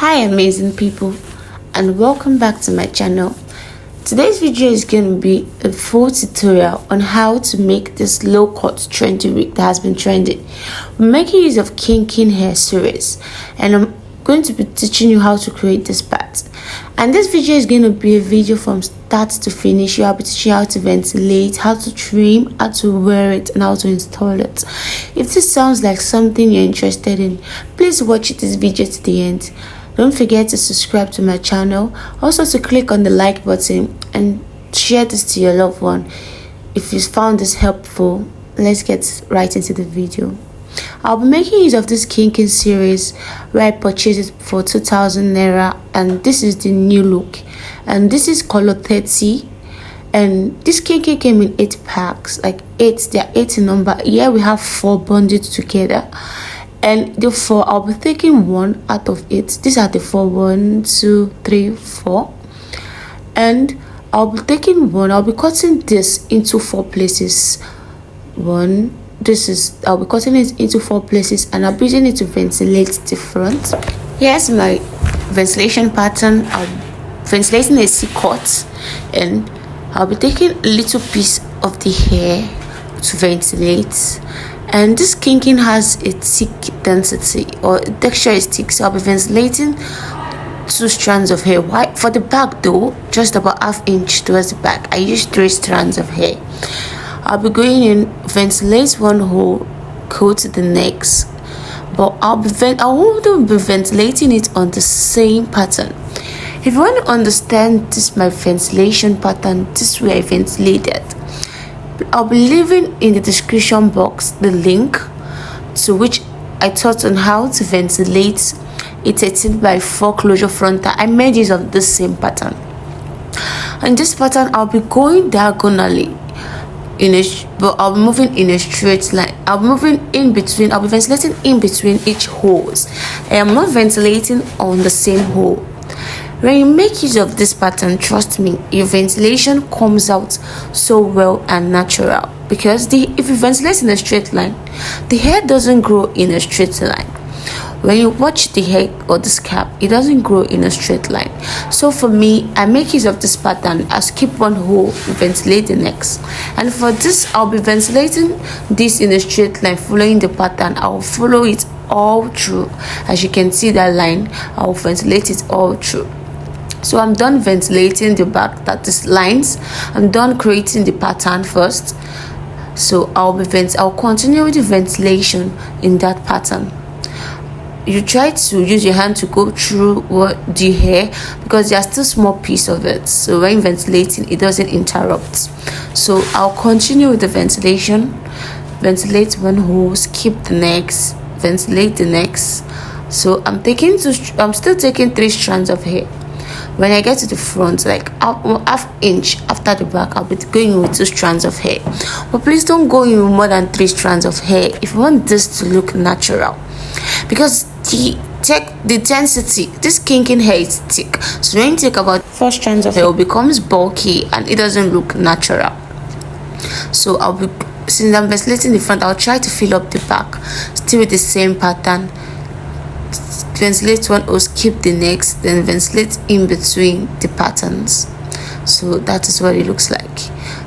Hi amazing people, and welcome back to my channel. Today's video is going to be a full tutorial on how to make this low cut trendy wig that has been trending. We're making use of kinky hair series, and I'm going to be teaching you how to create this part. And this video is going to be a video from start to finish. I'll be teaching you how to ventilate, how to trim, how to wear it, and how to install it. If this sounds like something you're interested in, please watch this video to the end. Don't forget to subscribe to my channel, also to click on the like button and share this to your loved one. If you found this helpful, let's get right into the video. I'll be making use of this kinky series where I purchased it for 2,000 naira, and this is the new look, and this is color 30, and this kinky came in 8 packs, like 8. They are 8 in number. Here we have 4 bundled together, and the 4 I'll be taking 1 out of it. These are the 4, 1 2 3 4, and I'll be taking 1. I'll be cutting this into 4 places. I'll be cutting it into 4 places, and I'll be using it to ventilate the front. Here's my ventilation pattern. I'm ventilating a C-cut, and I'll be taking a little piece of the hair to ventilate. And this kinking has a thick density, or texture is thick, so I'll be ventilating 2 strands of hair. Why? For the back though, just about ½ inch towards the back, I use 3 strands of hair. I'll be going in, ventilate 1 hole, go to the next, but I won't be ventilating it on the same pattern. If you want to understand this, my ventilation pattern, this way I ventilated, I'll be leaving in the description box the link to which I taught on how to ventilate a 13x4 closure frontal. I made use of the same pattern. In this pattern, I'll be going diagonally, but I'll be moving in a straight line. I'll be moving in between. I'll be ventilating in between each holes. I am not ventilating on the same hole. When you make use of this pattern, trust me, your ventilation comes out so well and natural, because if you ventilate in a straight line, the hair doesn't grow in a straight line. When you watch the hair or the scalp, it doesn't grow in a straight line. So for me, I make use of this pattern. I skip 1 hole, ventilate the next. And for this, I'll be ventilating this in a straight line, following the pattern. I'll follow it all through. As you can see that line, I'll ventilate it all through. So I'm done ventilating the back, that is lines. I'm done creating the pattern first. So I'll continue with the ventilation in that pattern. You try to use your hand to go through the hair, because there's still small piece of it, so when ventilating it doesn't interrupt. So I'll continue with the ventilation. Ventilate 1 hole, skip the next, ventilate the next. So I'm still taking 3 strands of hair. When I get to the front, like ½ inch after the back, I'll be going with 2 strands of hair. But please don't go in with more than 3 strands of hair if you want this to look natural, because the density, this kinky hair is thick, so when you take about 4 strands of hair, it becomes bulky and it doesn't look natural. So since I'm ventilating the front, I'll try to fill up the back still with the same pattern. Ventilate 1 or skip the next, then ventilate in between the patterns. So that is what it looks like.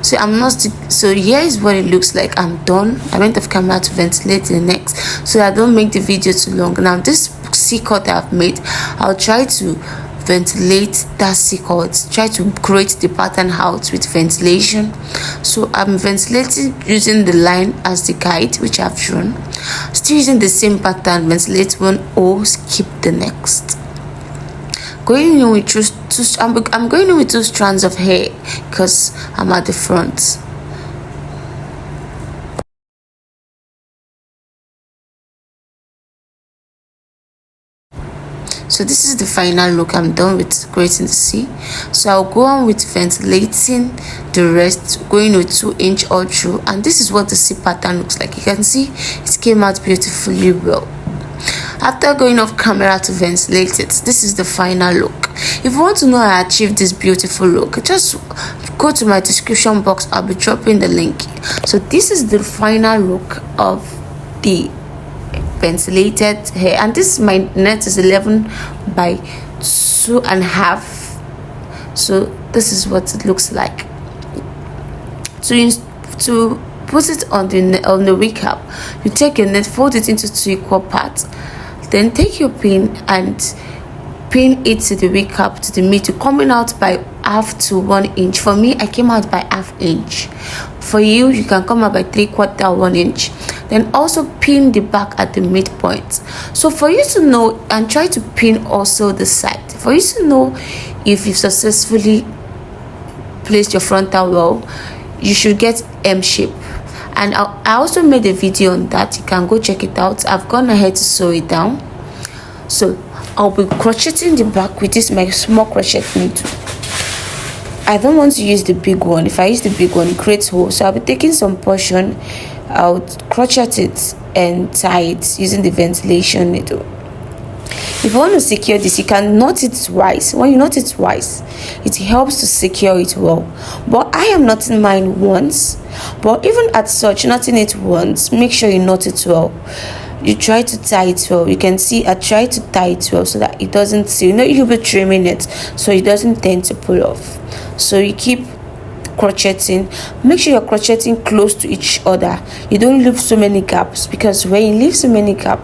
So here is what it looks like. I'm done. I went off camera to ventilate the next, so I don't make the video too long. Now this C-cut that I've made, I'll try to ventilate that C-cut, try to create the pattern out with ventilation. So I'm ventilating using the line as the guide, which I've drawn, still using the same pattern. Ventilate 1 or skip the next. Going in with I'm going in with 2 strands of hair because I'm at the front. So this is the final look. I'm done with creating the C. So I'll go on with ventilating the rest, going with 2 inch all through, and this is what the C pattern looks like. You can see it came out beautifully well. After going off camera to ventilate it, this is the final look. If you want to know how I achieved this beautiful look, just go to my description box. I'll be dropping the link. So this is the final look of the ventilated hair, and this my net is 11 by 2.5. So this is what it looks like. To put it on the wig cap, you take your net, fold it into 2 equal parts, then take your pin and pin it to the wig cap to the middle, coming out by 1/2 to 1 inch. For me, I came out by 1/2 inch. For you, you can come out by 3/4 1 inch. Then also pin the back at the midpoint. So for you to know, and try to pin also the side, for you to know if you've successfully placed your frontal well, you should get M shape. And I also made a video on that. You can go check it out. I've gone ahead to sew it down. So I'll be crocheting the back with this my small crochet needle. I don't want to use the big one. If I use the big one, it creates holes. So I'll be taking some portion, I'll crochet it and tie it using the ventilation needle. If you want to secure this, you can knot it twice. When you knot it twice, it helps to secure it well. But I am knotting mine once. But even at such, knotting it once, make sure you knot it well. You try to tie it well. You can see I try to tie it well so that it doesn't, you'll be trimming it so it doesn't tend to pull off. So you keep crocheting. Make sure you're crocheting close to each other. You don't leave so many gaps, because when you leave so many gaps,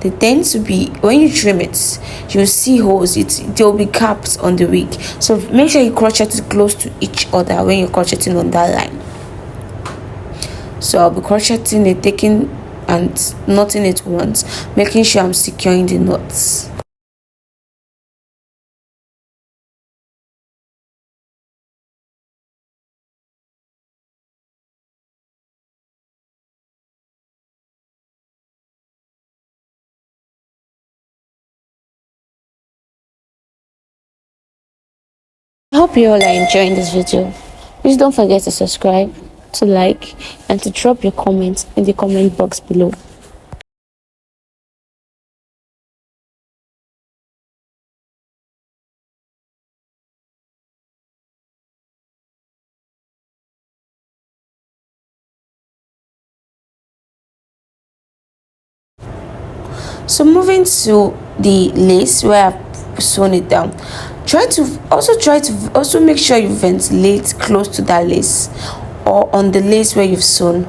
they tend to be, when you trim it, you'll see holes. There will be gaps on the wig. So make sure you crochet it close to each other when you're crocheting on that line. So I'll be crocheting it, taking and knotting it once, making sure I'm securing the knots. I hope you all are enjoying this video. Please don't forget to subscribe, to like, and to drop your comments in the comment box below. So moving to the lace where I've sewn it down, try to also make sure you ventilate close to that lace or on the lace where you've sewn,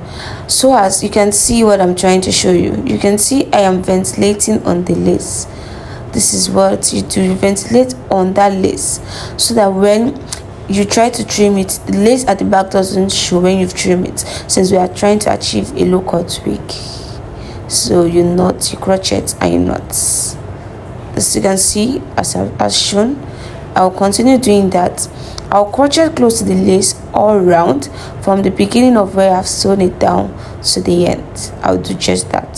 so as you can see what I'm trying to show you. You can see I am ventilating on the lace. This is what you do. You ventilate on that lace so that when you try to trim it, the lace at the back doesn't show when you've trimmed it, since we are trying to achieve a low cut wig. So you knot, you crochet, and you knot. As you can see, as shown, I'll continue doing that. I'll crochet close to the lace all around from the beginning of where I've sewn it down to the end. I'll do just that.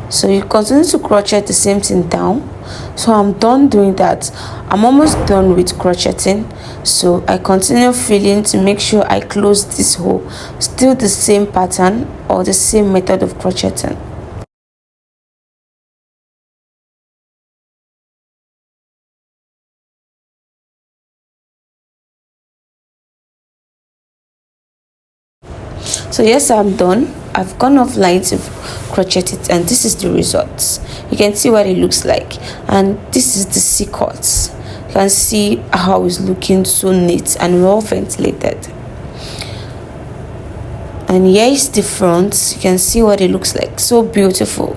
So you continue to crochet the same thing down. So I'm done doing that. I'm almost done with crocheting. So I continue filling to make sure I close this hole. Still the same pattern or the same method of crocheting. So yes, I'm done. I've gone offline to crochet it, and this is the results. You can see what it looks like, and this is the C-cut. You can see how it's looking so neat and well ventilated. And here is the front. You can see what it looks like, so beautiful.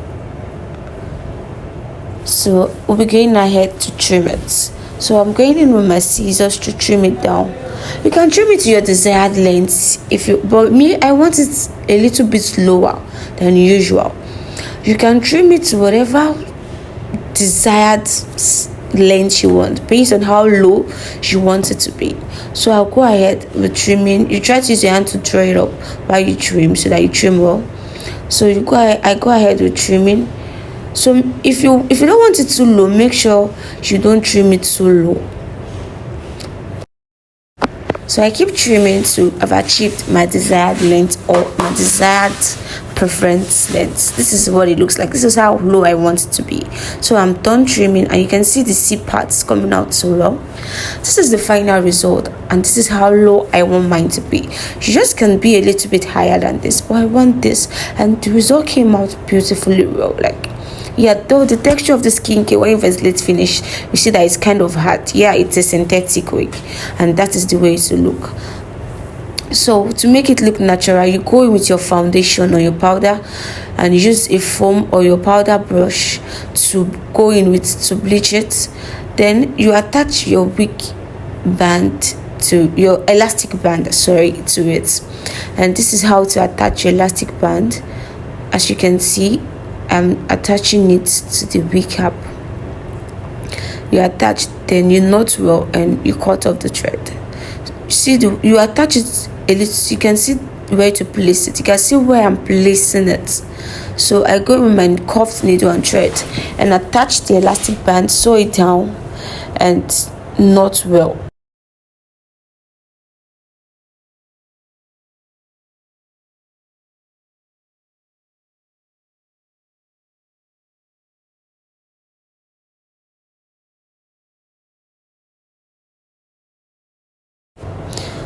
So we'll be going ahead to trim it. So I'm going in with my scissors to trim it down. You can trim it to your desired length but me, I want it a little bit lower than usual. You can trim it to whatever desired length you want, based on how low you want it to be. So I'll go ahead with trimming. You try to use your hand to draw it up while you trim, so that you trim well. So I go ahead with trimming. So if you don't want it too low, make sure you don't trim it so low. So I keep trimming to have achieved my desired length or my desired preference length. This is what it looks like. This is how low I want it to be. So I'm done trimming, and you can see the C parts coming out so well. This is the final result, and this is how low I want mine to be. You just can be a little bit higher than this, but I want this, and the result came out beautifully well. Like, Yeah, though the texture of the skincare when you ventilate finish, you see that it's kind of hard. Yeah, it's a synthetic wig, and that is the way to look. So to make it look natural, you go in with your foundation or your powder and use a foam or your powder brush to go in with to bleach it. Then you attach your wig band to your elastic band, sorry, to it. And this is how to attach your elastic band. As you can see, I'm attaching it to the wig cap. You attach, then you knot well and you cut off the thread. See, you attach it a little, you can see where to place it. You can see where I'm placing it. So I go with my curved needle and thread and attach the elastic band, sew it down and knot well.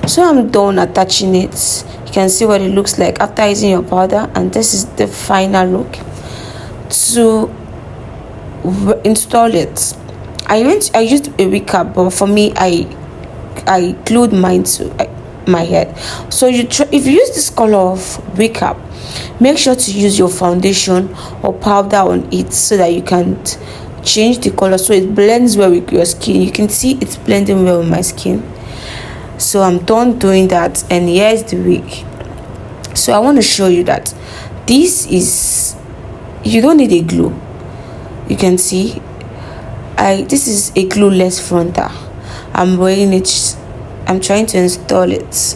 So I'm done attaching it. You can see what it looks like after using your powder, and this is the final look. To install it, I used a wig cap, but for me I glued mine to my head. So if you use this color of wig cap, make sure to use your foundation or powder on it so that you can change the color so it blends well with your skin. You can see it's blending well with my skin. So I'm done doing that, and here's the wig. So I want to show you that this is, you don't need a glue. You can see this is a glueless frontal. I'm wearing it, I'm trying to install it.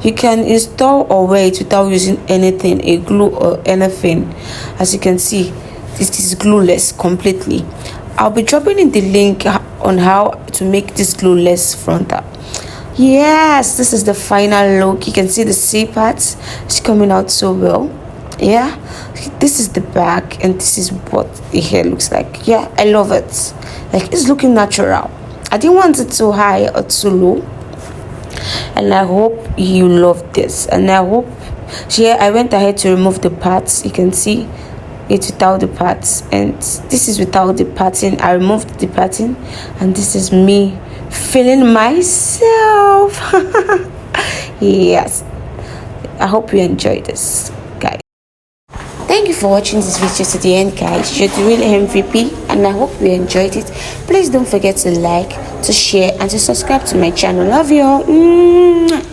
You can install or wear it without using anything, a glue or anything. As you can see, this is glueless completely. I'll be dropping in the link on how to make this glueless frontal. Yes, this is the final look. You can see the C parts, it's coming out so well. Yeah, this is the back, and this is what the hair looks like. Yeah, I love it. Like, it's looking natural. I didn't want it too high or too low, and I hope you love this. And I hope, yeah, I went ahead to remove the parts. You can see it without the parts, and this is without the pattern. I removed the pattern, and this is me feeling myself. Yes, I hope you enjoyed this, guys. Thank you for watching this video to the end, guys. You're the real MVP, and I hope you enjoyed it. Please don't forget to like, to share, and to subscribe to my channel. Love you.